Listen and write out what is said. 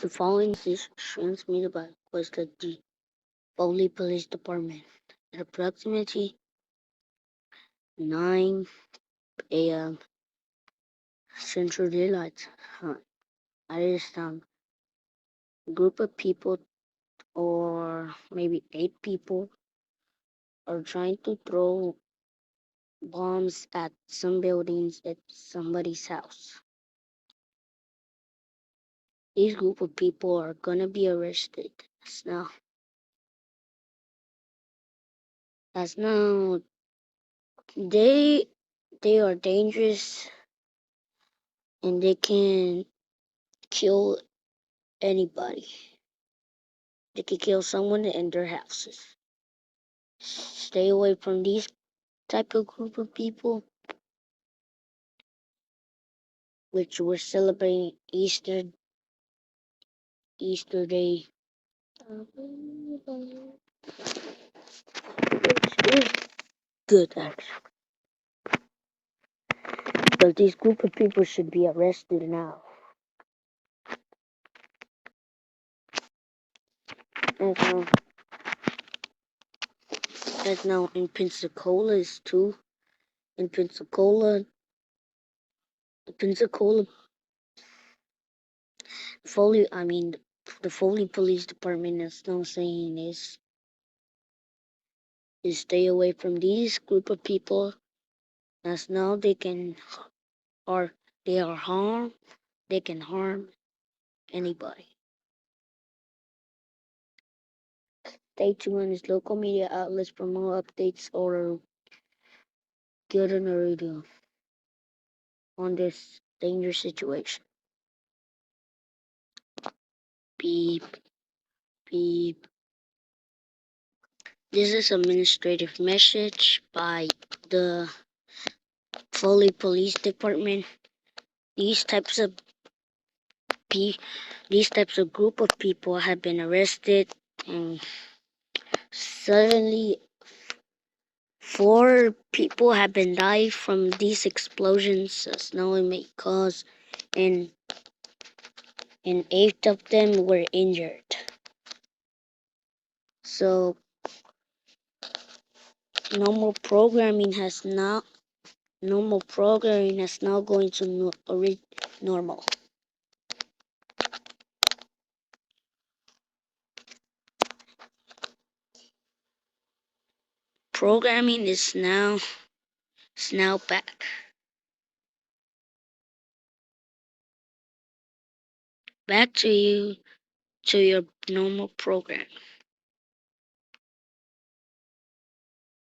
The following is transmitted by request of the Foley Police Department at approximately 9 a.m. Central Daylight Time. At this time, a group of people, or maybe 8 people, are trying to throw bombs at some buildings at somebody's house. These group of people are gonna be arrested. As now, they are dangerous and they can kill anybody. They can kill someone in their houses. Stay away from these type of group of people, which we're celebrating Easter Day. Which is good, actually. But these group of people should be arrested now. As now in Pensacola is too. In Pensacola, the Foley Police Department is now saying is stay away from these group of people, as now they can harm anybody. Stay tuned as local media outlets for more updates or get on the radio on this dangerous situation. Beep, beep. This is administrative message by the Foley Police Department. These types of group of people have been arrested, and suddenly 4 people have been died from these explosions as now it may cause, and 8 of them were injured. So normal programming has now going to normal. Programming is now back. Back to you, to your normal program.